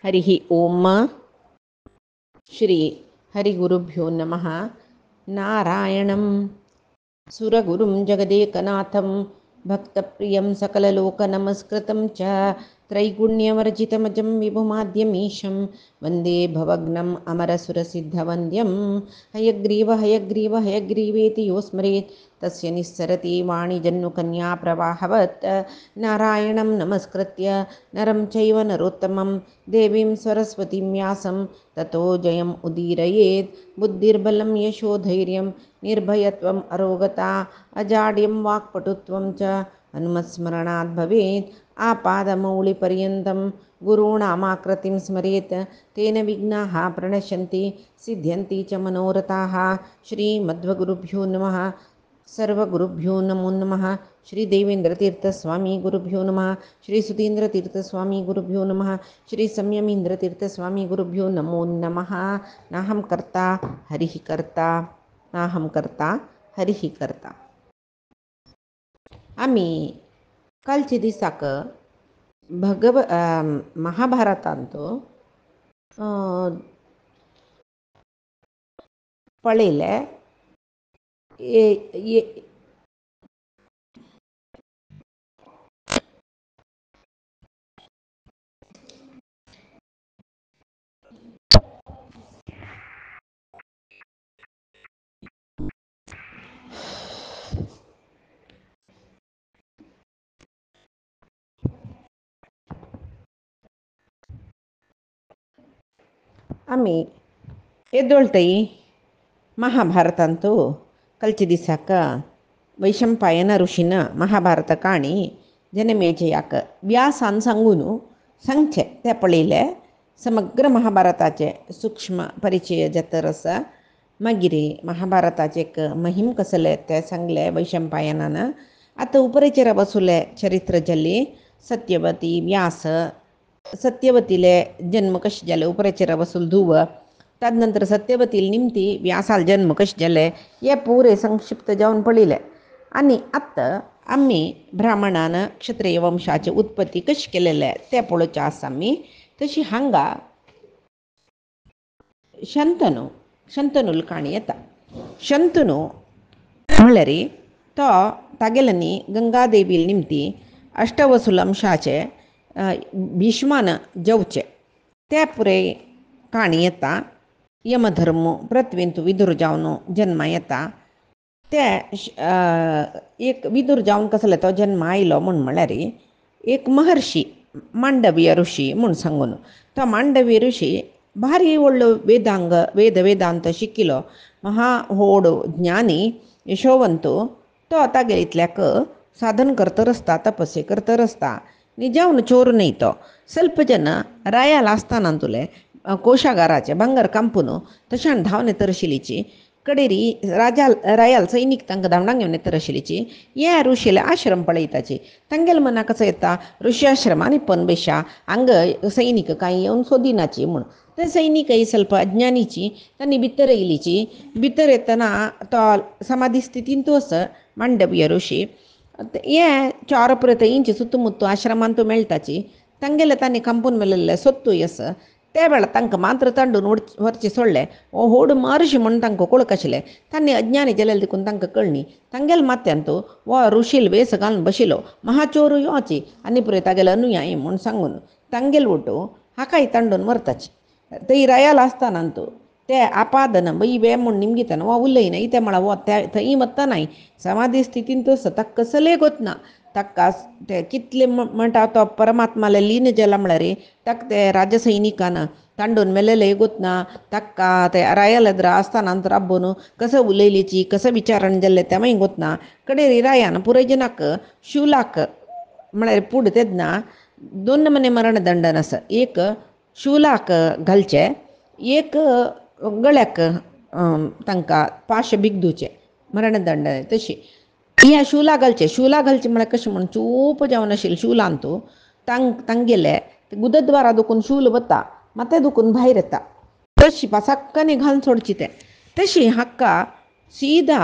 हरिः ओम श्री हरिगुरुभ्यो नमः। नारायणं सुरगुरुं जगदेकनाथं भक्तप्रियं सकललोकनमस्कृतं च त्रैगुण्यवर्जितमजं विभुमाद्यमीशं वन्दे भवग्नम् अमरसुरसिद्धवन्द्यं हयग्रीव हयग्रीव हयग्रीवेति यो स्मरेत् तस्य निस्सरति वाणिजन्नुकन्या प्रवाहवत्। नारायणं नमस्कृत्य नरं चैव नरोत्तमं देवीं सरस्वतीं व्यासं ततो जयम् उदीरयेत्। बुद्धिर्बलं यशोधैर्यं निर्भयत्वम् अरोगता अजाड्यं वाक्पटुत्वं च हनुमत्स्मरणात् भवेत्। आपादमौलिपर्यन्तं गुरूणामाकृतिं स्मरेत् तेन विघ्नाः प्रणश्यन्ति सिद्ध्यन्ति च मनोरथाः। श्रीमद्गुरुभ्यो नमः। सर्वगुरुभ्यो नमो नमः। श्री देवेंद्रतीर्थस्वामी गुरुभ्यो नमः। श्री सुधींद्रतीर्थस्वामी गुरुभ्यो नमः। श्री संयमींद्रतीर्थस्वामी गुरुभ्यो नमो नमः। नाहं कर्ता हरिः कर्ता नाहं कर्ता हरिः कर्ता। आम्ही कालचे दिसाक महाभारतांतो पळयले आम्ही एदोळ्तई महाभारतांतो कलचे दिसाक वैशंपायन ऋषीन महाभारत काणी जनमेजयाक व्यासान सांगून सांगचे ते पळयले समग्र महाभारताचे सूक्ष्म परिचय जातर आसा। मागीर महाभारताचे एक महिम कसले ते सांगले वैशंपायनान। आतां उपरेचेर बसुले चरित्र जाल्ली सत्यवती व्यास सत्यवतीले जन्म कशे जाले उपरेचेर बसूल धुव तदनंतर सत्यवतील निमती व्यासाल जन्म कशे जाले हे पुरे संक्षिप्त जावन पळयले। आनी आतां आमी ब्राह्मणान क्षत्रिय वंशाची उत्पत्ती कशी केलेले ते पळोवचे आसा आमी। तशी हांगा शंतनूल काणी येता। शंतनू म्हणल्यार तो तागेले न्ही गंगादेवील निमती अष्टवसुलंशाचे भीष्मान जेवचे ते पुरे काणी येता। यमधर्म पृथ्वींत विदुर जावन जन्म येता। ते एक विदुर जावन कसले तो जन्म आयलो म्हणल्यार एक महर्षी मांडवीय ऋषी म्हूण सांगून तो मांडवीय ऋषी भारी व्हडलो वेदांत शिकिलो महा व्हड ज्ञानी यशोवंत। तो तागे इतल्याक साधन करता आसता तपस्या करता आसता निजावन चोर न्ही तो ಸ್ವಲ್ಪ ಜನ ರಾಯಲ್ ಆಸ್ಥಾನಂತುಲೆ कोशागाराचे भांगर कांपून तशान धांवन येतर आशिल्लीची कडेरी रायल सैनीक तांकां धांवडांक घेवन येतर आशिल्लीची हे ऋषीले आश्रम पळयताची तांगेले मना कसो येता ऋषी आश्रमांनी पनबेशा हांग सैनीक कांय येवन सोदिनाची म्हूण ते सैनीकय ಸ್ವಲ್ಪ अज्ञानीची तांणी भितर येयलीची। भितर येतना तो समाधी स्थितींत आसा मांडवीय ऋषी हे चार प्रतयींची सुತ್ತಮುತ್ತ आश्रमांत मेळटाची तांगेले तांणी कांपून मेळिल्ले सोत्तूय आसा। त्या वेळार तांकां मात्र तांडून व्हरचे सोडले हो व्हड महर्षी म्हूण तांकां कळक आशिल्लें। तांणी अज्ञानी जाल्यार देखून तांकां कळ्ळी तांगेले माथ्यांत हो ऋषील वेस घालून बशिल्लो महाचोर योची आनी पुरे तागेले अनुयायी म्हूण सांगून तांगेले वटू हाकाय तांडून व्हरताची। थंय रायल आसतानांत ते आपादन बई वे म्हूण निमगितान वो उलयना इते म्हळ्यार वो थंय वतानाय समाधी स्थितींत आसा ताका कसलेय गोत ना। ताका ते कितले म्हणटा तो परमात्माले लीन जाला म्हळ्यार ताका ते राजसैनिकान तांडून मेलेले गोत ना। ताका ते रायल एदरा आस्थानांत राबून कसो उलयलीची कसो विचारण जाल्ले तेवूय गोत ना। कडेन रायान पुराय जनाक शूलाक म्हळ्यार पुड तेदना दोन नमुने मरणदंडन आसा। एक शूलाक घालचे एक गळ्याक तांकां पाश बिगदूचे मरणदंड तशी ह्या शूला घालचे म्हळ्यार कशें म्हूण चूप जावन आशिल्ले शूलांत तांगेले गुदद्वारा दुखून शूल वता माते दुखून भायर येता तशी पासाक्कांनी घालून सोडची ते तशी हाका सीदा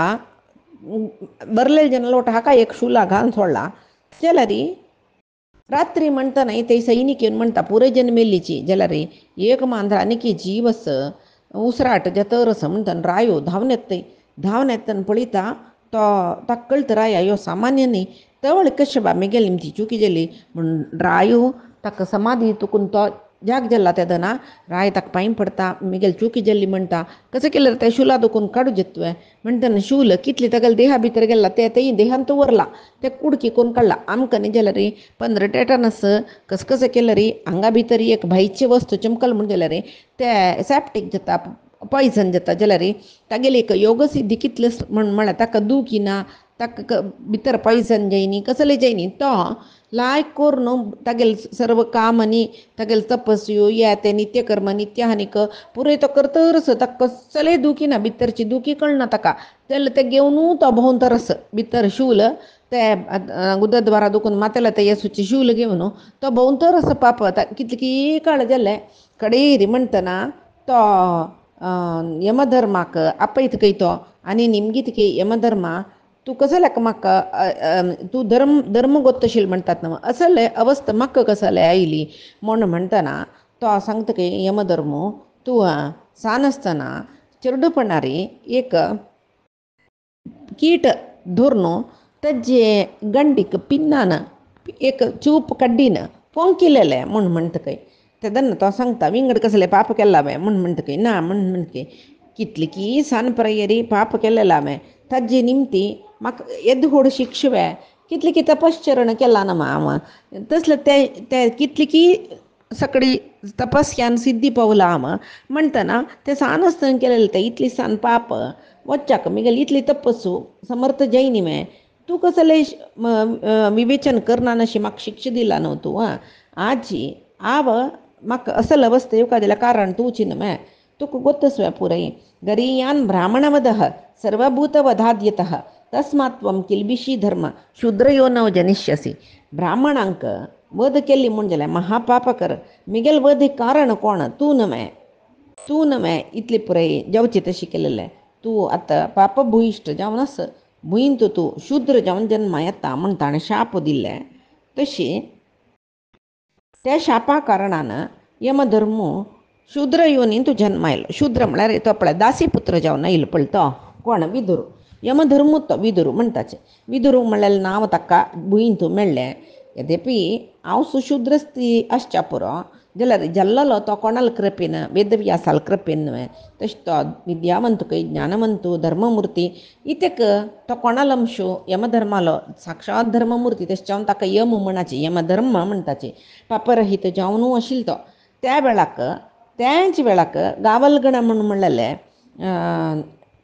बरलेले जन लोट हाका एक शूला घालून सोडला जाल्यार रात्री म्हणता नाही ते सैनिक येऊन म्हणता पुरे जन्मेलीची जला रे एक मांद्रा आणखी जीवस उसराट जतरस म्हणता रायो धावण्यात पळिता तो तक्कळत राय अयो सामान्य नाही तवळ कश बा मेगेल निमती चुकी जली म्हण रायो तक समाधी तुकून तो जाग जल्ला तेदना राय तक पाईन पडता मिगेल चुकी जल्ली म्हणता कसं केलं त्या शुला दुखून काढू जेतोय म्हणताना शूल कितली तगल देहा भितर गेला ते तेही देहांत वरला ते कुडकी कोण काढला आमकने गेलं रे 15 टेटनस कसं कसं केलं रे अंगा भितर एक भाईची वस्तू चमकल म्हणून गेलं रे त्या सॅप्टिक जाता पॉयझन जाता जला रे तागेले एक योगसिद्धी कितलंच म्हणा ताका दुखीना ताका भितर पॉयझन जायनी कसले जायनी तो लायक कोर न्हू तागेल सर्व काम आनी तागेल तपस्यो या ते नित्यकर्म नित्यहानिक पुरे तो करतरस ताका कसले दुखी ना भितरची दुखी कळना ताका तेल ते घेवन तो भोंवतरस भितर शूल ते उदद्वारा दुखून मातेला ते येसूची शूल घेवन तो भोंवतरस पाप कितली की काळ जालें कडेरी म्हणटना तो यमधर्माक आपयत खंय तो आनी निमगीत की यमधर्मा तू कसं लाक म्हाका तू धर्म गोत्तशील म्हणटात न्हू असले अवस्था म्हाका कसले आयली म्हूण म्हणटना तो सांगता की यमधर्मू तूं सानसतना चेडूपणारी एक कीट धरून तेजे गंडीक पिन्नान एक चूप कड्डीन पोंकिलेले म्हूण म्हणटा खंय तेदन्न तो सांगता विंगड कसले पाप केला हांवें म्हूण म्हणटा खंय ना म्हूण म्हणटा कितली की सान प्रयरी पाप केलेला हांवें ताजे निमती म्हाका येद व्हड शिक्षवे कितली की तपश्चरण केला ना हांव तसले ते कितली की सकडी तपस्यान सिद्धी पावला हांव म्हणटना ते सान आसतना केलेले ते इतली सान पाप वच्चाक मिगेल इतली तपस्सू समर्थ जैनी में तू कसले विवेचन करना नशी म्हाका शिक्षा दिला न्हू तूं आजी आव म्हाका असल अवस्था येवका दिल्या कारण तूंची न्हू तुका गोत्तस्वे पुरय गरीयान ब्राह्मणवदः सर्वभूतवधाद्यतः तस्मात् त्वं किल्बिषी धर्म शूद्रयोनव जनिष्यसी ब्राह्मणांक वध केल्ली म्हूण जाल्यार महापाप कर मिगेल वध कारण कोण तूं न्हय इतली पुरय जावची तशी केलेले तूं आतां पाप भुयिश्ट जावन भुंयीत तूं शूद्र जावन जन्मा येता म्हूण ताणें शाप दिल्ले तशी त्या शापा कारणान यमधर्मू शूद्र योनीन तूं जन्मा आयलो शूद्र म्हळ्यार तो पळय दासी पुत्र जावन आयलो पळय तो कोण विदुर यमधर्मू तो विदुर म्हणटाचे विदुर म्हणलें नांव ताका भुंयीत मेळ्ळें यद्यपी हांव सुशूद्र स्त्री आसच्या पुरो जाल्यार जल्ललो तो कोणाल कृपेन वेदव्यासाल कृपेन न्हय तशें तो विद्यावंत खंय ज्ञानवंत धर्ममुर्ती इतेक तो कोणाल अंशू यमधर्मालो साक्षात धर्ममुर्ती तशें जावन ताका यम म्हणाचे यमधर्म म्हणटाचे पापरहीत जावनू आशिल्लो तो त्याच वेळाक गावलगण म्हणून म्हणलेले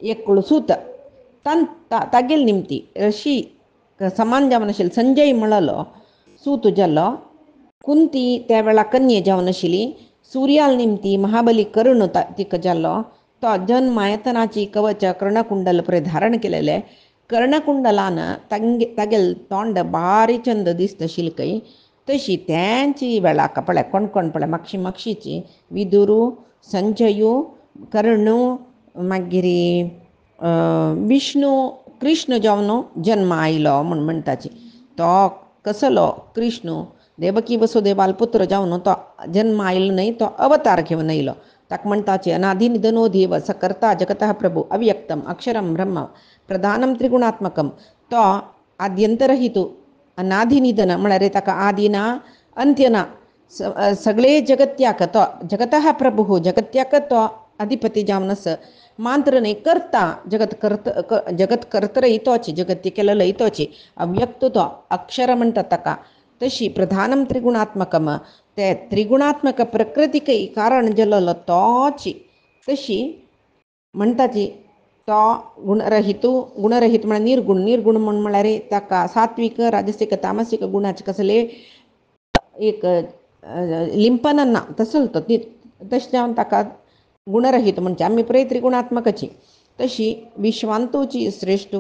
एक कुळसूत तागेल निमती ऋषी समान जावन आशिल्लो संजय म्हणलो सूत जालो कुंती त्या वेळा कन्ये जावन आशिल्ली सूर्याल निमती महाबली कर्ण तिका जाल्लो तो जन्मा येतनाची कवच कर्णकुंडल पुरे धारण केलेले कर्णकुंडलान तागेल तोंड बारी चंद दिसता आशिल्ली तशी त्यांची वेळाक पळय कोण पळय मागशीची विदुरू संजयू कर्णू मागीर विष्णू कृष्ण जावन जन्म आयलो म्हूण म्हणटाची तो कसलो कृष्ण देवकी वसुदेवाल पुत्र जावन तो जन्म आयलो न्हय तो अवतार घेवन आयलो ताका म्हणटाचे अनादि निधनो देव सकर्ता जगतः प्रभु अव्यक्तम अक्षरम ब्रह्म प्रधानम त्रिगुणात्मकम तो आद्यंतरहितू अनादि निधन म्हळ्यार ताका आदि ना अंत्य ना सगळे जगत्याक तो जगतः प्रभु जगत्याक तो अधिपती जावन आसा मात्र न्हय करता जगत कर्तर इतोची जगत्य केलेलो इतोची अव्यक्त तो अक्षर म्हणटा ताका तशी प्रधानम त्रिगुणात्मकम ते त्रिगुणात्मक प्रकृतीक कारण जाल्लो तोची तशी म्हणटाची तो गुणरहित म्हळ्यार निर्गुण म्हूण म्हळ्यार ताका सात्विक राजसीक तामसीक गुणाचे कसले एक लिंपन ना तसलो तो तशें जावन ताका गुणरहित म्हणजे आमी पळय त्रिगुणात्मकाची तशी विश्वांतोची श्रेष्ठ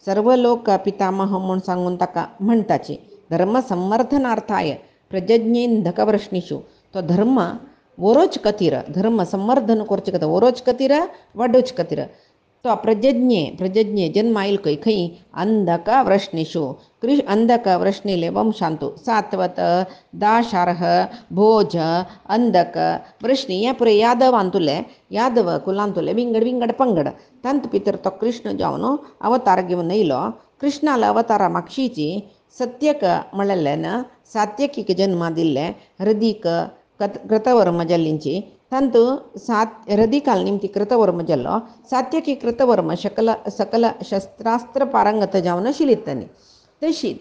सर्व लोक पितामह म्हूण सांगून ताका म्हणटाची धर्म संवर्धनार्थाय प्रजज्ञेंधकवर्ष्णीषु तो धर्म वरोच कतीर धर्म संवर्धन करचे खातीर वरोच कतीर वाडोच कतीर तो प्रजज्ञे जन्म आईल खंय खंय अंधक वृष्णीषु अंधक वृष्णीले वंशांतु सात्वत दाशार्ह भोज अंधक वृष्णी या पुरे यादव अंतुले यादव कुलांतुले विंगड विंगड पंगड तंत पितर तो कृष्ण जावन अवतार घेऊन येयलो कृष्णाला अवतारा मागशीची सत्यक म्हळेलेन सात्यकीक जन्म दिल्ले हृदीक कृतवर्म जल्लिंची तंतु हृदिकाल निमती कृतवर्म जल्लो सात्यकी कृतवर्म सकल शस्त्रास्त्र पारंगत जावन आशिल्ली तशी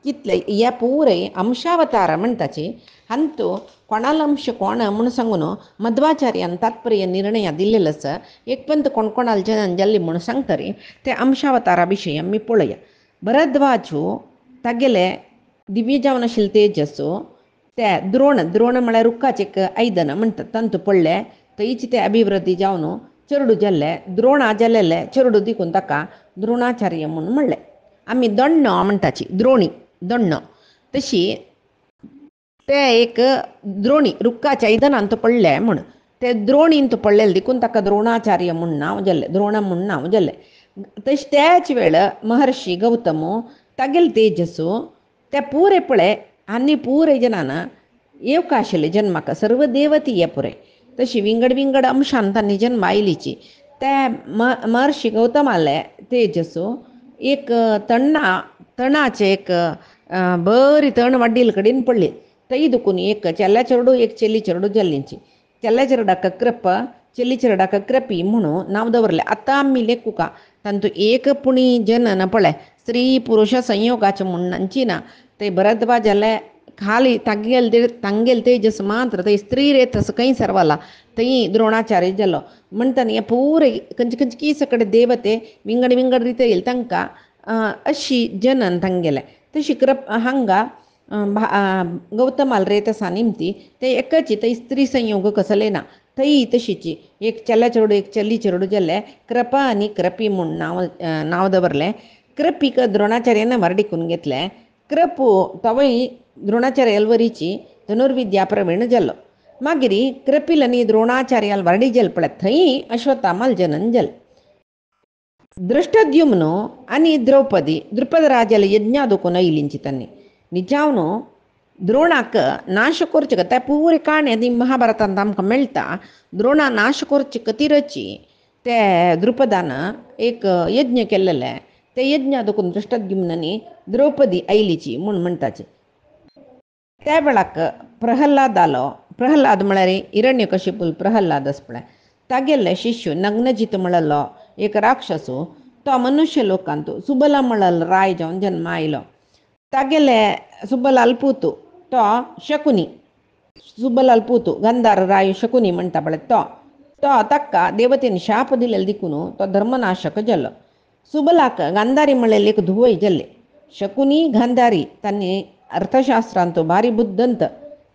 कितले ह्या पुरे अंशावतार म्हणटाची अंतू कोणाला अंश कोण म्हूण सांगून मध्वाचार्यान तात्पर्य निर्णय दिल्लेलो आसा एक पंत कोणाला जन जल्ली म्हूण सांगतरी ते अंशावतारा विशयी आमी पळोवया भरद्वाजू तागेले दिव्य जावन आशिल्ले तेजस्सू ते द्रोण म्हळ्यार रुखाचे एक आयदन म्हणटा तंतू पडले थंयच ते अभिवृद्धी जावन चरडू जाल्ले द्रोणा जाल्लेले चरडू दिकून ताका द्रोणाचार्य म्हणून म्हणलें आमी दोण्ण म्हणटाची द्रोणी दोण्ण तशी ते एक द्रोणी रुखाच्या आयदनांत पडले म्हूण ते द्रोणींत पडलेले देखून ताका द्रोणाचार्य म्हूण नांव जाल्लें द्रोण म्हूण नांव जाल्लें तशें त्याच वेळ महर्षी गौतमू तागेले तेजस्सू ते पुरे पळय आनी पुरे जनान येवका आशिल्ले जन्माक सर्व देवती ये पुरे तशी विंगड विंगड अंशान तांणी जन्म आयलीची ते महर्षी गौतमाले तेजस्सू एक तणाचे एक बरी तण वाड्डील कडेन पडली थंय दुखून एक चेल्या चेडू एक चेली चेडू जाल्लींची चेल्या चेडूडाक कृप चेली चेडूडाक कृपी म्हणून नांव दवरलें आतां आमी लेखुका तांतू एक पुणी जनन पळय स्त्री पुरुष संयोगाचे म्हणची ना ते भरद्वाजाले खाली तांगेल तेजस मात्र ते स्त्री रे तसं खंय सरवाला थंय द्रोणाचार्य जालो म्हणटना हे पुरे खंयचे कीस कडेन देवते विंगड विंगड रिते येयले तांकां अशी जनन तांगेलें तशी कृप हांगा गौतमाल रे तसा निमती ते एकची थंय स्त्री संयोग कसले ना थंय तशीची एक चेल्या चेडू एक चली चेडू जाल्ले कृपा आनी कृपी म्हूण नांव दवरलें कृपीक द्रोणाचार्यान वर्डिकून घेतलें कृपू तवय द्रोणाचार्य एलवरीची धनुर्विद्या प्रवीण जाल्लो मागीर कृपील आनी द्रोणाचार्याल वर्डी जाल पळय थंय अश्वत्थामाल जनन जालें दृष्टद्युम्न आनी द्रौपदी द्रुपद राजाल यज्ञ दुखून आयलींची तांणी निजावनो द्रोणाक नाश करचे ते पुरे काणी आनी महाभारतांत आमकां मेळटा द्रोणा नाश करचे खातीरची ते द्रुपदान एक यज्ञ केल्लेले ते यज्ञ दुखून दृष्टद्युम्नांनी द्रौपदी आयलीची म्हूण म्हणटाचे त्या वेळाक प्रहल्लाद आलो प्रहल्लाद म्हळ्यार हिरण्यकशिपू प्रहल्लाद आस पळय तागेले शिष्य नग्नजित म्हणलो एक राक्षसू तो मनुष्य लोकांत सुबला म्हणल राय जावन जन्म आयलो तागेले सुबलाल पुतू तो शकुनी सुबलाल पुतू गंधार राय शकुनी म्हणटा पळय तो ताका देवतेन शाप दिलेलो देखून तो धर्मनाशक जालो सुबलाक गांधारी म्हणलेली एक धुवय जाल्ली शकुनी गांधारी तांणी अर्थशास्त्रांत भारी बुद्धंत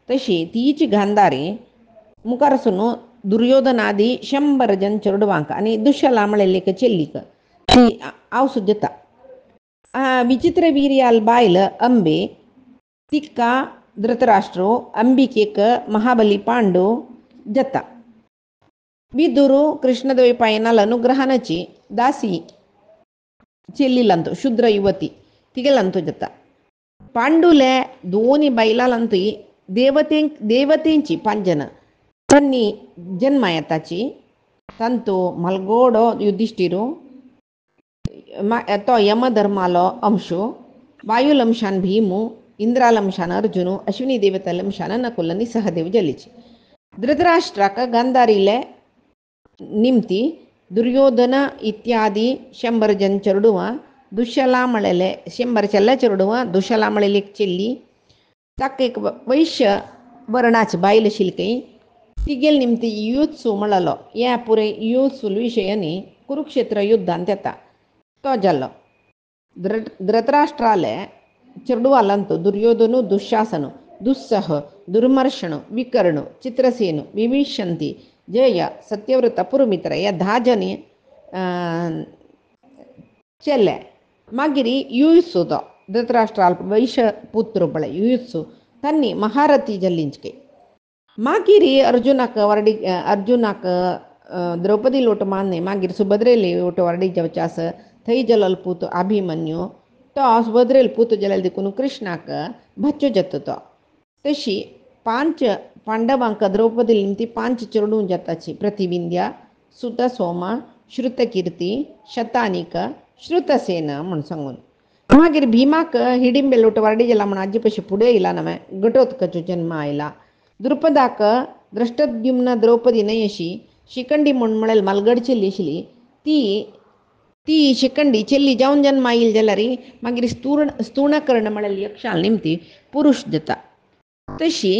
तशी तीच गांधारी मुखारसून दुर्योधनादी 100 जन चेडवांक आनी दुशला म्हणलेली एक चेल्लीक ती आवसूं दिता विचित्र वीर्याल बायल अंबे तिका धृतराष्ट्रो अंबिकेक महाबली पांडू जता विदुरू कृष्णद्वैपायनाल अनुग्रहानाची दासी ಚೆಲ್ಲಿಲ್ಲಂತು ಶುದ್ರ ಯುವತಿ ತಿಗಲಂತು ಜತ पांडुले दोन्ही बैलांतूय देवतेंची 5 जन तन्नी जन्म येताची तंतू मलगोडो युधिष्ठिरू तो यमधर्मालो अंशू वायुलंशान भीमू इंद्रालंशान अर्जुनु अश्विनी देवतालंशान नकुलनी सहदेव जलीची धृतराष्ट्राक गांधारीले निमती दुर्योधन इत्यादी 100 जन चेडुव दुशला म्हणलेले 100 चेल्ले चेडुव दुशला म्हणलेली एक चेल्ली ताका एक वैश्य वर्णाची बायल आशिल्ली तिगेल निमती युत्सू म्हणलो ह्या पुरे युत्सू विशयानी कुरुक्षेत्र युद्धांत येता तो जाल्लो धृतराष्ट्राले चेडुवालंतू दुर्योधनु दुःशासनु दुस्सह दुर्मर्शनु विकर्णु चित्रसेनु विभीषंती जय सत्यव्रत पुरुमित्र या 10 जनी चेल्ले मागीर युत्सू तो धृतराष्ट्राल वैश्य पुत्र पळय युत्सू तन्नी महारथी जल्लिंचके मागीर अर्जुनाक द्रौपदी लोट मारणे मागीर सुभद्रेली लोट वारडी जेवच्यास थंय जलल पूत अभिमन्यू तो सुभद्रेल पूत जलल देखून कृष्णाक भच्चो जत तो तशी पांच पांडवांक द्रौपदी निमती पांच चेडूं जाताची प्रतिविंध्या सुत सोमा श्रुतकीर्ती शतानिक श्रुतसेन म्हण सांगून मागीर भीमाक हिडिंबे लोट वारडी गेला म्हण आजी पशी फुडें येयला नवे घटोत्कचो जन्म आयला द्रुपदाक दृष्टद्युम्न द्रौपदी न्हय अशी शिखंडी म्हण म्हळेल मालगड चेल्ली आशिल्ली ती शिखंडी चेल्ली जावन जन्म आयली जाल्यार मागीर स्तूणकर्ण म्हळेल यक्षाल निमती पुरुश जाता तशी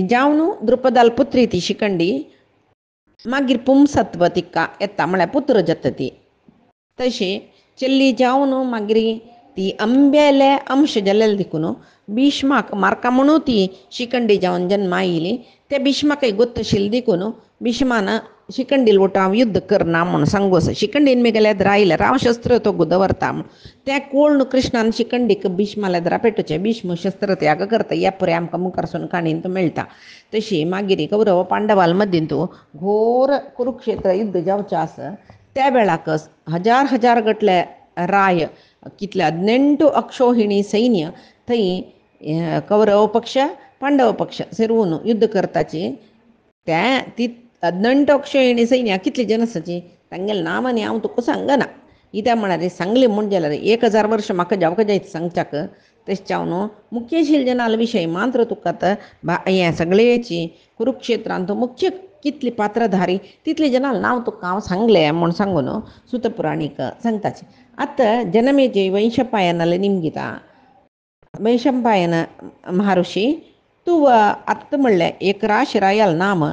जावन द्रुपदाल पुत्री ती शिखंडी मागीर पुंसत्व तिका येता म्हळ्यार पुत्र जाता ती तशी चेल्ली जावन मागीर ती अंब्याले अंश जालेले देखून भीष्माक मारका म्हणून ती शिखंडी जावन जन्म आयली त्या भीष्माकय गोत्त आशिल्ली देखून भीष्मान शिखंडी लोट हांव युद्ध करना म्हूण सांगोस शिखंडीन मेगल्यार रायले राव शस्त्र तो गुदवरता म्हूण त्या कोळ कृष्णान शिखंडीक भीष्माला जरा पेटोवचें भीष्म शस्त्र त्याग करता ह्या पुरे आमकां मुखारसून काणयेंत मेळटा तशी मागीर कौरव पांडवाल मदीं तूं घोर कुरुक्षेत्र युद्ध जावचें आसा त्या वेळाक हजार गटले राय कितले 18 अक्षोहिणी सैन्य थंय कौरव पक्ष पांडव पक्ष सेरवून युद्ध करताची त्या ती 18 अक्षोहिणी सैन्य कितली जन आसाची तांगेलें नांव आनी हांव तुका सांगना कित्याक म्हळ्यार सांगलें म्हूण जाल्यार 1000 वर्स म्हाका जावका जायत सांगच्याक तशें हांव मुख्यशील जनाल विशय मात्र तुका हें सगळेची कुरुक्षेत्रांत मुख्य कितली पात्रधारी तितली जनाल नांव तुका हांव सांगलें म्हूण सांगून सुतपुराणीक सांगताची आतां जनमेजय वैशंपायनाल निमगिता वैशंपायन महाऋषी तूं आत्ता म्हणलें एक रायाल नाम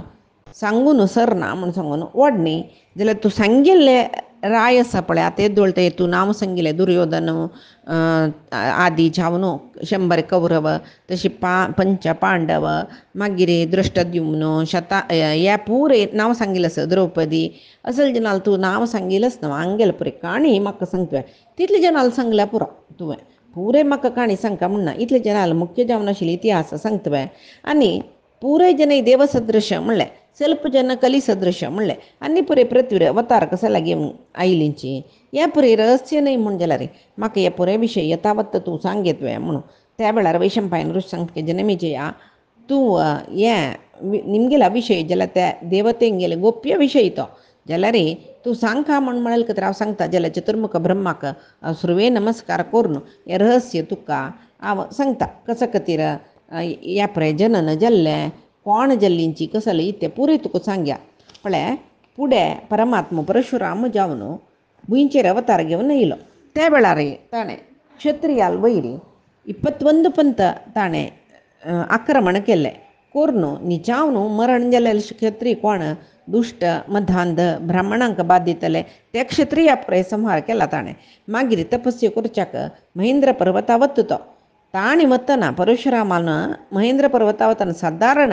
सांगून सरना म्हूण सांगून व्हड न्ही जाल्यार तूं सांगिल्लें राय आसा पळय आतां येदोळते तूं नांव सांगिल्लें दुर्योधन आदी जावन 100 कौरव तशी पंच पांडव मागीर दृष्टद्युम्न ह्या पुरे नांव सांगिल्लें आसा द्रौपदी असल जनाल तूं नांव सांगिल्लेंच ना आंगेल पुरे काणी म्हाका सांग तुवें तितले जनाल सांगल्या पुरो तुवें पुरे म्हाका काणी सांगता म्हणना इतले जनाल मुख्य जावन आशिल्ली इतिहास सांग तुवें आनी पुरे जन देवसदृश म्हणलें ಸ್ವಲ್ಪ ಜನ ಕಲಿ ಸದೃಶ म्हणलें आनी पुरे पृथ्वीर अवतार कसा लागी आयलींची ह्या पुरे रहस्य न्हय म्हूण जाल्यार म्हाका ह्या पुरे विशय यथावत तूं सांगेत तुवें म्हणून त्या वेळार वैशंपायन ऋषी सांगता जनमेजया तूं हें निमगेला विशय जाल्यार त्या देवतेंगेले गोप्य विशय तो जाल्यार तूं सांगता म्हळें तर हांव सांगता जाल्यार चतुर्मुख ब्रह्माक सुरवे नमस्कार करून हें रहस्य तुका हांव सांगता कसा खातीर ह्या पुरे जनन जाल्लें कोण जल्लींची कसली ते पुरे तुका सांगया म्हळ्यार फुडें परमात्मा परशुराम जावन भुंयचेर अवतार घेवन येयलो त्या वेळार ताणें क्षत्रियाल वयरी 21 पंत ताणें आक्रमण केलें करून जावन मरण जाल्ले क्षत्रीय कोण दुश्ट मधांध ब्राह्मणांक बाद दितले त्या क्षत्रिया पुरे संहार केला ताणें मागीर तपस्या करच्याक महेंद्र पर्वता वता ताणी वतना परशुरामान महेंद्र पर्वता वतना सादारण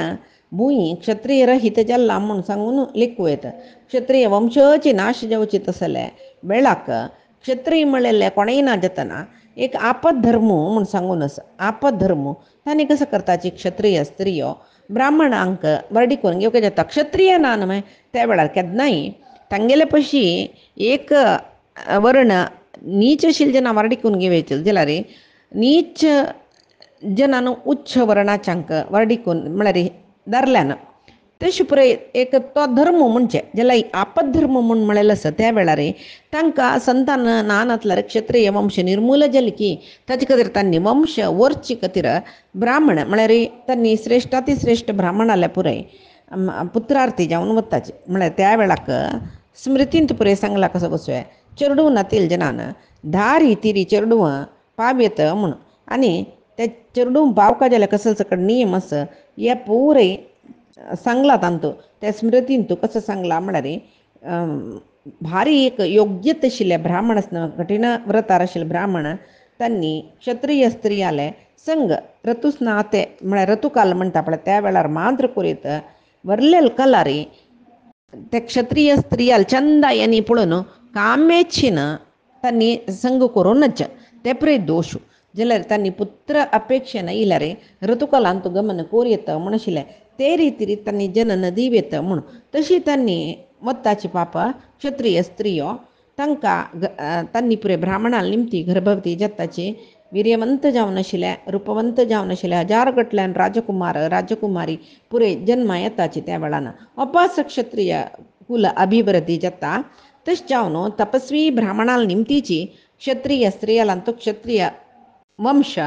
भूंय क्षत्रिय रहित जाल्ला म्हूण सांगून लेखू येता क्षत्रिय वंशाची नाश जावची तसले वेळाक क्षत्रिय म्हणलेले कोणेय ना जातना एक आपद धर्म म्हूण सांगून आसा आपद धर्म तांणी कसं करताची क्षत्रिय स्त्रियो ब्राह्मणांक बरडी करून घेवंक जाता क्षत्रिय ना न्हय त्या वेळार केन्नाय तांगेले पशी एक वर्ण नीच आशिल्ले जना वरडी करून घेवचे जाल्यार नीच जनान उच्च वर्णाच्यांक वर्डिकून म्हळ्यार धरल्यान तशें पुरे एक तो धर्म म्हणजे जाल्यार आपद धर्म म्हूण म्हणलेलो आसा त्या वेळार तांकां संतान ना नातल्यार क्षत्रिय वंश निर्मूल जाली की ताचे खातीर तांणी वंश वरचे खातीर ब्राह्मण म्हळ्यार तांणी श्रेश्ठातिश्रेश्ठ ब्राह्मण जाल्यार पुरे पुत्रार्थी जावन वताचे म्हळ्यार त्या वेळाक स्मृतींत पुरे सांगला कसो बसोय चेडूं नातील जनान धारी तिरी चेडूं पावयत म्हणून आनी ते चेडूं पावका जाल्यार कसो सकट नियम आसा हे पुरे सांगला तांतू त्या स्मृतीन तूं कसो सांगला म्हळ्यार भारी एक योग्यत आशिल्ले ब्राह्मण आसना कठीण व्रतार आशिल्ले ब्राह्मण तांणी क्षत्रिय स्त्री आले संग ऋतुस्नाते म्हळ्यार ऋतुकाल म्हणटा पळय त्या वेळार मात्र करीत वरलेल कलारी ते क्षत्रिय स्त्रियाल चंदायनी पळोवन कामेच्छिन तांणी संग करूनच ते पुरे दोश जाल्यार तांणी पुत्र अपेक्षेन इल्यारे ऋतुकालांत गमन कोर येता म्हूण आशिल्लें. ते रितीर तांणी जनन दीव येता म्हूण. तशी तांणी वत्ताची पापा क्षत्रीय स्त्रियो तांकां तांणी पुरे ब्राह्मणाल निमती गर्भवती जाताची वीर्यवंत जावन आशिल्ले, रूपवंत जावन आशिल्ले, हजार गटल्यान राजकुमार राजकुमारी पुरे जन्मा येताची त्या वेळान. अपास क्षत्रिय कुल अभिवृद्धी जाता. तश जावन तपस्वी ब्राह्मणाल निमतीची क्षत्रिय स्त्रियालांतू क्षत्रिय वंश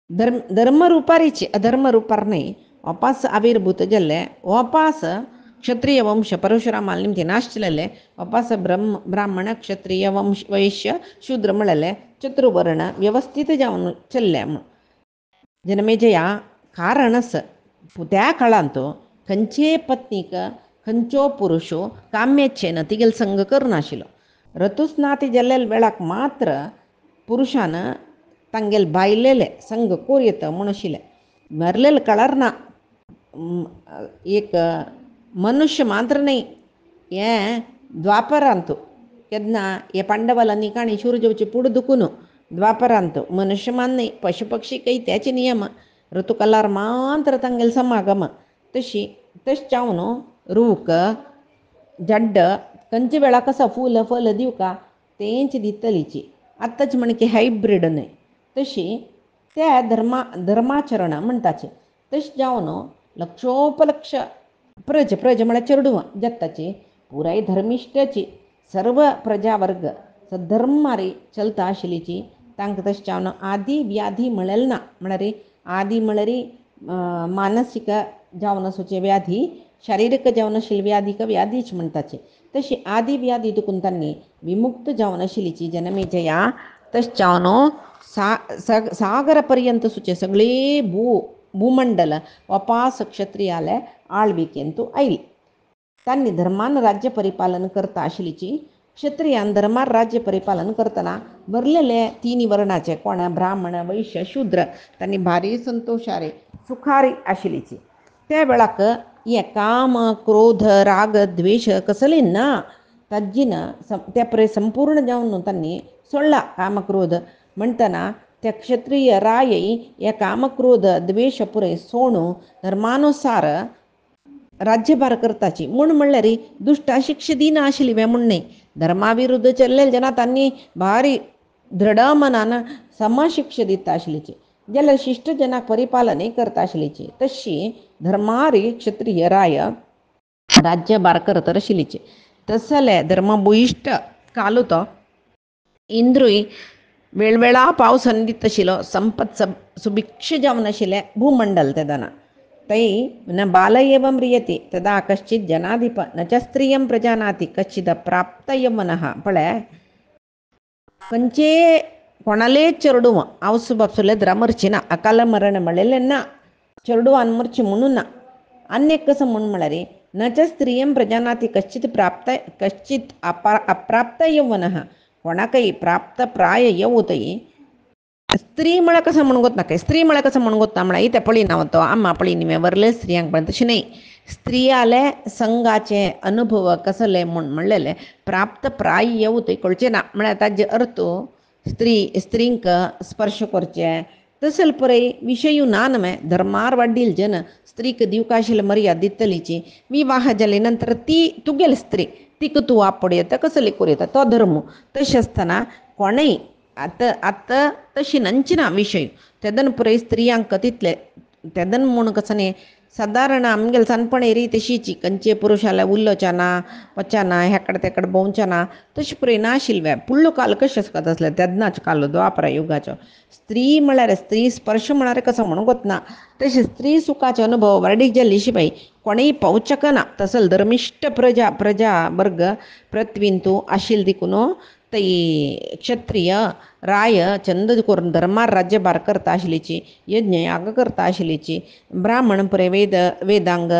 धर्मरुपारीची अधर्मरुपार न्हय अपास आविर्भूत जाल्ले. अपास क्षत्रिय वंश परशुरामाल निमती नाश जाल्ले. अपास ब्राह्मण क्षत्रिय वंश वैश्य शूद्र म्हळ्ळेले चतुर्वर्ण व्यवस्थित जावन चल्ले. जनमेजया कारणस त्या काळांत खंयचे पत्नीक खंयचो पुरुशो काम्येच्छेन तिगेल संग करनाशिल्लो. ऋतुस्नाती जाल्ले वेळाक मात्र पुरुशान तांगेल बायलेले संग कोर येता म्हूण आशिल्लें. मरलेले काळार ना. एक मनुष्य मात्र न्हय. हें द्वापरांत केन्ना हे पांडवालांनी काणी शूरजेवचे पुढे दुखून द्वापरांत मनुष्य मान न्हय पशु पक्षी काही त्याचे नियम. ऋतुकालार मात्र तांगेल समागम. तश जावन रूख जड्ड खंयच्या वेळा कसा फूल फल दिवका तेंच दितलीची. आतांच म्हणके हायब्रीड न्हय. तशी त्या धर्माचरण म्हणटाचे. तश जावन लक्षोपलक्ष प्रज म्हळ्यार चेडूं जाताची पुराय धर्मिश्टाची सर्व प्रजावर्ग सद्धर्मारी चलता आशिल्लीची. तांकां तशें जावन आदी व्याधी म्हळेल ना. म्हळ्यार आदी म्हळ्यार मानसीक जावन आसूचे व्याधी शारिरीक जावन आशिल्ली व्याधीक व्याधीच म्हणटाचे. तशी आदी व्याधी दुखून तांणी विमुक्त जावन आशिल्लीची जनमेजया. तश जावन सागर पर्यंत सुचे सगळे भूमंडल अपास क्षत्रियाले आळविकेंतू आयली. तांणी धर्मान राज्य परिपालन करता आशिल्लीची. क्षत्रियान धर्मार राज्य परिपालन करतना भरलेले तिनी वर्णाचे कोण ब्राह्मण वैश्य शूद्र तांणी भारी संतोषारी सुखारी आशिल्लीची. त्या वेळाक हे काम क्रोध राग द्वेष कसले ना. ताजीन त्या परे संपूर्ण जावन तांणी सोडला काम क्रोध म्हणटना त्या क्षत्रिय रायई हे कामक्रोध द्वेष पुरे सोडून धर्मानुसार राज्यभार करताची. म्हूण म्हणल्यार दुश्टा शिक्षा दिना आशिल्ली वे म्हूण न्हय. धर्मा विरुद्ध चल्लेले जेन्ना तांणी भारी दृढ मनान समशिक्षा दिता आशिल्लीची. जाल्यार शिश्ट जनाक परिपालनय करता आशिल्लीची. तशी धर्मारी क्षत्रिय राय राज्यभार करत आशिल्लीची. तसले धर्मभुइश्ट कालू तो इंद्रूय वेळवेळा पावसान दित आशिल्लो. संपत सुभिक्ष जावन आशिल्लें भूमंडल तेदना. तै न बाल एव म्रियते तदा कश्चित जनाधिप न च स्त्रियं प्रजानाति कश्चिद प्राप्त यवनः. पळय खंयचे कोणाले चेडूं आवसू बापसुले द्रा मरची ना. अकाल मरण म्हळेलें ना. चेडूवान मरची म्हणून ना. अन्य कसं म्हूण म्हळ्यार न च स्त्रियं प्रजानाति कश्चित अप्राप्त यवनः. कोणाकय प्राप्त प्राय येवतय. स्त्री म्हळ्यार कसं म्हणून गोत नाका. स्त्री म्हळ्यार कसं म्हणून गोत ना म्हळ्यार इथे पळी नावतो अम्मा पळी निवे वरले स्त्रियांक पण तशें न्हय. स्त्रियाले संघाचे अनुभव कसले म्हूण म्हणलेले प्राप्त प्राय येवतय कळचे ना. म्हळ्यार ताजे अर्थ स्त्रींक स्पर्श करचे तसल पळय विशयू ना न्हय. धर्मार वाडील जन स्त्रीक दिवका आशिल्ली मर्यादा दितलीची. विवाह जाले नंतर ती तुगेल स्त्री तिका तूं वापड येता कसली करूं येता तो धर्म. तशें आसतना कोणय आतां तशी नंचिना विशय तेदन पुराय स्त्रियांक तितले तेदन म्हूण कसं न्ही सादारण आमगेल सनपणे रीत तशीची. खंयचे पुरुशाले उल्लोचना वचना हेकड तेकड भोंवचना तशें पुराय नाशिल्ले. पुळ्ळो काल कशें आसता तसले तेदनाच काल द्वापरा युगाचो. स्त्री म्हळ्यार स्त्री स्पर्श म्हळ्यार कसो म्हणून गोतना. तशें स्त्री सुखाचे अनुभव वर्डीक जाल्ली शिवाय कोणय पावचक ना. तसल धर्मिश्ट प्रजा वर्ग पृथ्वींतू आशिल्ल देखून तै क्षत्रिय राय चंद करून धर्मार राज्यभार करता आशिल्लीची. यज्ञ याग करता आशिल्लीची. ब्राह्मण पुरे वेदांग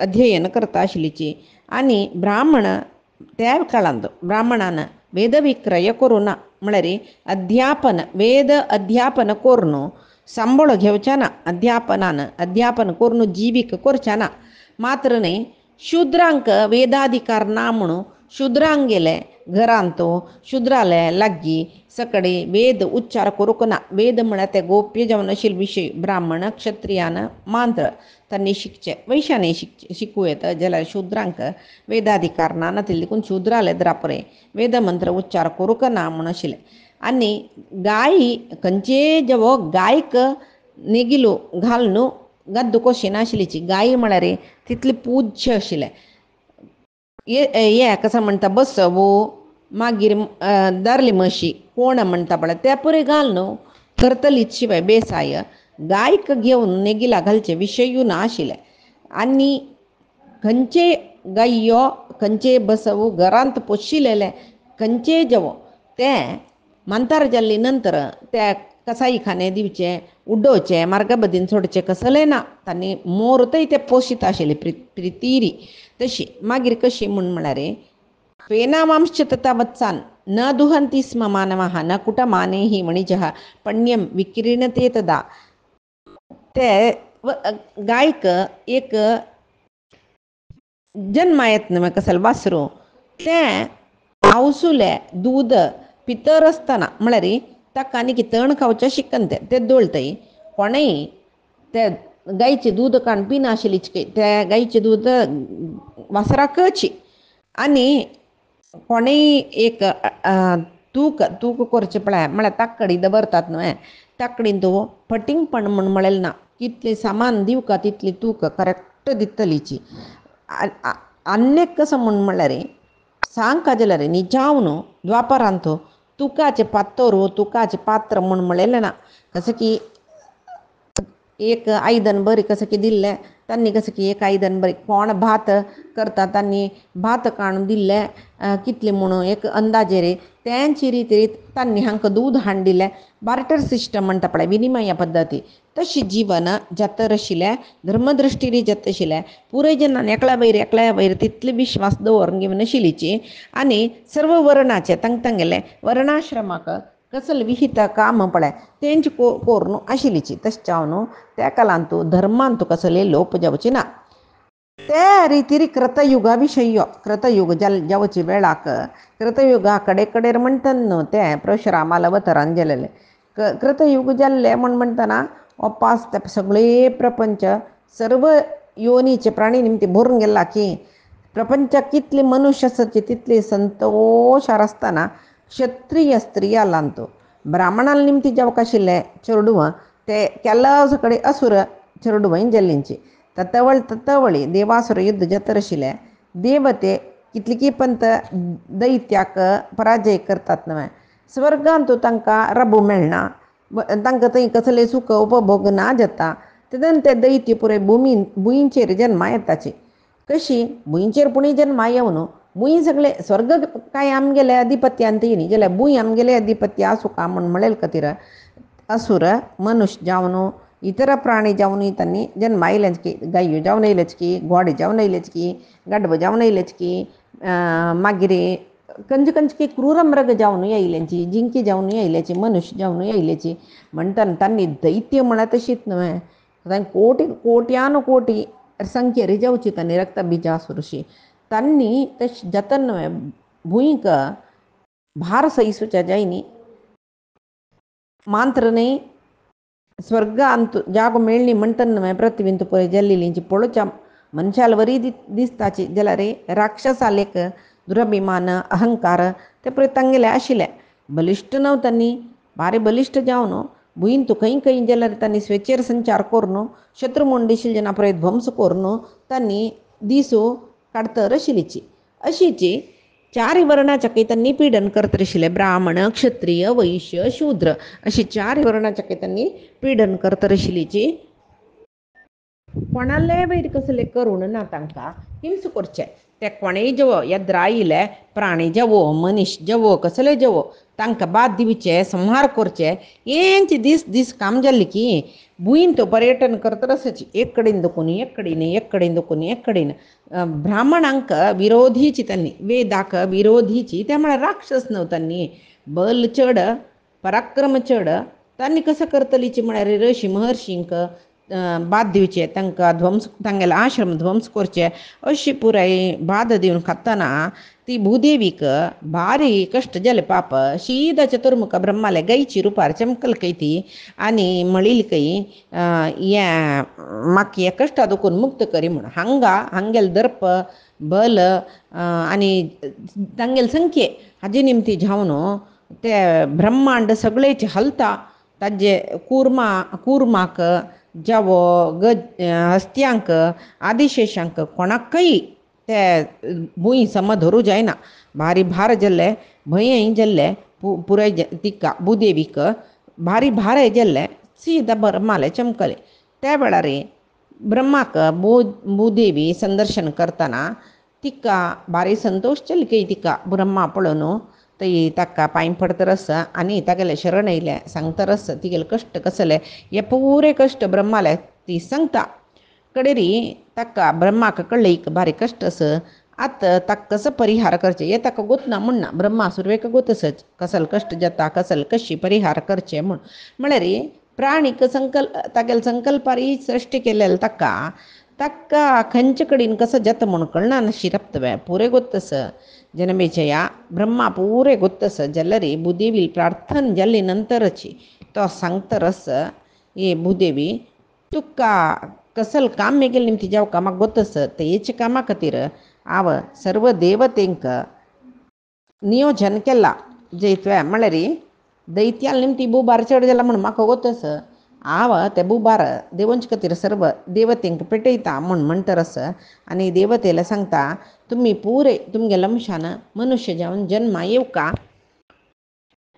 अध्ययन करता आशिल्लीची. आनी ब्राह्मण त्या काळांत ब्राह्मणान वेद विक्रय करूं ना. म्हळ्यार वेद अध्यापन करून सांबळ घेवचे ना. अध्यापन करून जीविक करचे ना. मात्र न्हय शूद्रांक वेदाधिकार ना म्हणून शूद्रांक गेले घरांतो शुद्रालय लागी सकडे वेद उच्चार करूक ना. वेद म्हळ्यार ते गोप्य जावन आशिल्ले विशय ब्राह्मण क्षत्रियान मांत्र तांणी शिकचे. वैश्यानी शिकूं येता जाल्यार शुद्रांक वेदाधिकार ना. नातिल्ले देखून शुद्रालय द्रापरे वेद मंत्र उच्चार करूक ना म्हूण आशिल्लें. आनी गाय खंयचे जेवो गायक नेगिलो घालून गद्द कशी नाशिल्लीची. गाय म्हळ्यार तितले पूज्य आशिल्ले. हे कसं म्हणटा बसवो मागीर दार्ली म्हशी कोण म्हणटा पळय ते पुरे घालून करतलीच शिवाय बेसाय गायक घेवन नेगिला घालचे विशयूय नाशिल्ले. आनी खंयचे गायो खंयचे बसवो घरांत पोशिल्ले खंयचे जेवो ते मंतार जाल्ले नंतर ते कसाईखाने दिवचे उड्डोवचे मार्गबदीन सोडचे कसलें ना. तांणी मोरतय ते पोशीत आशिल्ले प्रितीरी तशी. मागीर कशी म्हळ्यार फेनामांश्च तथा वत्सान न दुहन्ति स्म मानवाः न कुटमानेहि मणिजः पण्यं विकीर्णते तदा. ते गायक एक जन्मा येत न्हय कसले वासरू तें आवसुलें दूद पितर आसतना म्हळ्यार ताका आनी तण खावचें शिकन ते दवरताय. कोणेय ते गायचें दूद काडून पिनाशिल्लीच ते गायचें दूद वासराकची. आनी कोणेय एक तूक करचें पळय म्हळ्यार ताकडी दवरतात न्हय. ताकडीन तो फटींगपण म्हूण म्हळेलें ना. कितलें सामान दिवका तितली तूक करेक्ट दितलीची. आन्नेक कसं म्हळ्यार सांगता जाल्यार निजावन द्वापरांत तुकाचें पात्तोर तुकाचें पात्र म्हूण म्हळेलें ना. कसं की एक आयदन बरी कसं की दिल्लें तांणी कसं की एक आयदन बरी कोण भात करता तांणी भात काडून दिल्लें कितलें म्हणून एक अंदाजेर तेंची रीत तांणी हांकां दूद हाडून दिलें. बार्टर सिस्टम म्हणटा पळय विनिमय पद्दती तशी जीवन जतर आशिल्लें धर्मदृश्टीरी जत आशिल्लें. पुराय जेन्ना एकल्या वयर तितले विश्वास दवरून घेवन नाशिल्लीची. आनी सर्व वर्णाचे तांगेले वर्णाश्रमाक कसले विहित काम पळय तेंची कोरून आशिल्लीची. तशें जावन त्या काळांत धर्मांत कसले लोप जावचे ना. ते रितीरी कृतयुगा विशय कृतयुग जावचे वेळाक कृतयुगा कडेकडेर म्हणटा न्हू ते परशुरामाल अवतरान गेलेले. कृतयुग जाल्ले म्हणटना ओपास ते सगळे प्रपंच सर्व योनीचे प्राणी निमती भरून गेला की प्रपंचाक कितले मनुष्य आसचे तितले संतोशार आसतना क्षत्रिय स्त्रिया लांतो ब्राह्मणाल निमती जेवक आशिल्ले चेडूं ते केल्ला सकडे असुर चेडूं जल्लींची. तत्वळी देवासुर युद्ध जतर आशिल्ले देवते कितलीकी पंत दैत्याक पराजय करतात न्हय. स्वर्गांत तांकां रबू मेळना तांकां थंय कसले सुख उपभोग ना जाता. तेदन ते दैत्य पुराय भुंयचेर जन्मा येताचे. कशी भुंयचेर पुणी जन्मा येवन भुंय सगळे स्वर्ग काय आमगेले अधिपत्यांत येयली जाल्यार भुंय आमगेले अधिपत्य आसूं का म्हूण म्हळेल खातीर असुर मनुष्य जावन इतर प्राणी जावन तांणी जन्मा येयलेच की गायो जावन येयलेच की घोडे जावन येयलेच की गाढव जावन येयलेच की मागीर कंच क्रूर मृग जावन येयलेची जिंकी जावन येयलेची मनुष्य जावन येयलेची. म्हणटना तांणी दैत्य म्हळ्यार तशीच न्हय तांणी कोट्यान कोटी संख्येर जावची तांणी रक्तबिजासुरशी. तांणी तशें जतन न्हय भुंयक भार सैसूच्या जायनी मांत्र न्हय स्वर्गांत जागो मेळ्ळी म्हणटना न्हय पृथ्वींत पळय जल्लेलींची पळोवच्या मनशाल बरी दिसताची जाल्यार राक्षसालेक दुराभिमान अहंकार ते पळय तांगेले आशिल्ले. बलिश्ट न्हय तांणी भारी बलिश्ट जावन भुंयींत खंय जाल्यार तांणी स्वेचेर संचार करून शत्रू मोंडिशील जेन्ना पळय ध्वंस करून तांणी दीस काडतर आशिल्लीची. अशीची चार वर्णाचें तांणी पिडन करत आशिल्ले ब्राह्मण क्षत्रिय वैश्य शूद्र अशी चार वर्णाचें तांणी पिडन करत आशिल्लीची. कोणाले वयर कसले करूण ना तांकां हिंस करचे. ते कोणेय जेवो येद्र आयिल्ले प्राणी जेवो मनीस जेवो कसले जेवो तांकां बाद दिवचे संहार करचे हेंच दीस काम जाल्लें की भुंयींत पर्यटन करत आसाची. एक कडेन दुखून एक कडेन दुखून एक कडेन ब्राह्मणांक विरोधीची तांणी वेदाक विरोधीची ते म्हळ्यार राक्षस न्हय तांणी बल चड पराक्रम चड तांणी कसं करतलीची म्हळ्यार ऋषी महर्शींक बाद दिवचे तांकां ध्वंस तांगेले आश्रम ध्वंस करचे अशी पुराय बाद दिवन खातना ती भूदेवीक भारी कष्ट जले पाप शीदा चतुर्मुख ब्रह्माले गईची रुपार चमकल कैती आणि म्हणील काही या माकी या कष्टा दुखून मुक्त करी म्हण हांगेल दर्प बल आणि तांगेल संख्ये हाजी निमती जावनो ते ब्रह्मांड सगळेचे हलता ताजे कूर्माक जावो हस्त्यांक आदिशेशांक कोणाकय ते भुंय सम धरू जायना भारी भार जल्ले भंय जल्ले पुराय तिका भूदेवीक भारी भार जल्ले सीदा ब्रह्माले चमकले त्या वेळार ब्रह्माक भूदेवी संदर्शन करताना तिका भारी संतोष चलके तिका ब्रह्मा पळोवन तई ताका पांय पडतरस आनी तागेले शरण येयले सांगतरस तिगेले कश्ट कसले हे पुरे कश्ट ब्रह्माले ती सांगता कडेरी ताका ब्रह्माक कळ्ळे एक भारी कश्ट अस आतां ताका कसो परिहार करचे हे ताका गोतना म्हणना ब्रह्मा सुरवेक गोतसच कसल कश्ट जाता कसल कशी परिहार करचे म्हळ्यार प्राणीक तागेले संकल्पार ही सृश्टी केलेले ताका खंयचे कडेन कसो जाता म्हूण कळना नाशी रप्तवे पुरे गोतस जनमेजया ब्रह्मा पुरे गोतस जाल्यार भूदेवी प्रार्थना जाल्ली नंतरची तो सांगतरस हे भूदेवी तुका कसल काम मेगेल निमती जाव कामाक गोतस ते हेच्या कामा खातीर हांव सर्व देवतेंक नियोजन केला जे तुवें म्हळ्यार दैत्याल निमती बुबार चड जाला म्हूण म्हाका गोतस हांव ते बुबार देवोंचे खातीर सर्व देवतेंक पेटयता म्हूण म्हणटरस आनी देवतेला सांगता तुमी पुरे तुमगे लमशान मनुष्य जावन जन्मा येवका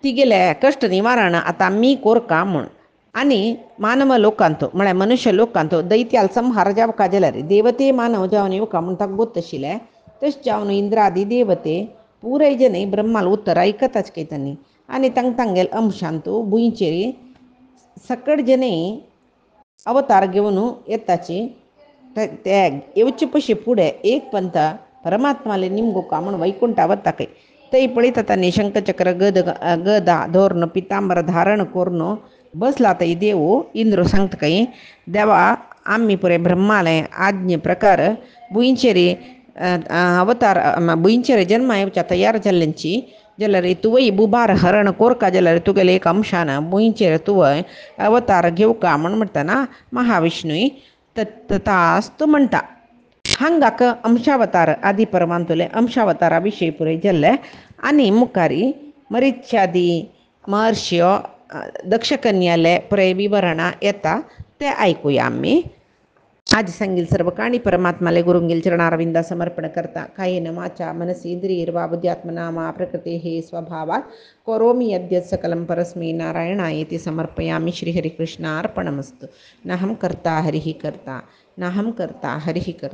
तिगेले कश्ट निवारण आतां मी कोरका म्हूण आनी मानव लोकांतो म्हळ्यार मनुष्य लोकांतो दैत्याल संहार जावका जाल्यार देवते मानव जावन येवका म्हूण ताका गोत आशिल्ले तशें जावन इंद्रादी देवते पुराय जने ब्रह्माल उत्तर आयकताच कैतानी आनी तांगेल अंशांतो भुंयचेर सकट जने अवतार घेवन येताची ते येवचे पयशे फुडें एक पंथ परमात्माले निमगोका म्हूण वैकुंठा वताकय थंय पळयता तांणी शंखचक्र गदा धोरण पितांबर धारण करून बसला थंय देव इंद्र सांगता काय देवा आम्ही पुरे ब्रह्माले आज्ञे प्रकार भुंयचेर अवतार भुंयचेर जन्म येवच्या तयार जाल्ल्यांची जाल्यार तुवय बुबार हरण कोरका जाल्यार तुगेले एक अंशान भुंयचेर तुवय अवतार घेवका म्हूण म्हणटना महाविष्णूय तथास्तु म्हणटा हांगाक अंशावतार आदी परमांतुले अंशावतारा विशयी पुरय जाल्ले आनी मुखारी मरिच्यादी महर्षयो दक्षकन्याले पुरय विवरणा येता ते ऐकूया आम्ही आज सांगील सर्व काणी परमात्माले गुरुंगील चरणारविंदा समर्पण करता कायेन वाचा मनसी इंद्रियर्वा बुद्ध्यात्मना मा प्रकृतेः स्वभावात् करोमि यद्यत् सकलं परस्मै नारायणायेति समर्पयामि श्रीहरिकृष्णार्पणमस्तु नाहं कर्ता हरिः कर्ता नाहं कर्ता हरिः कर्ता।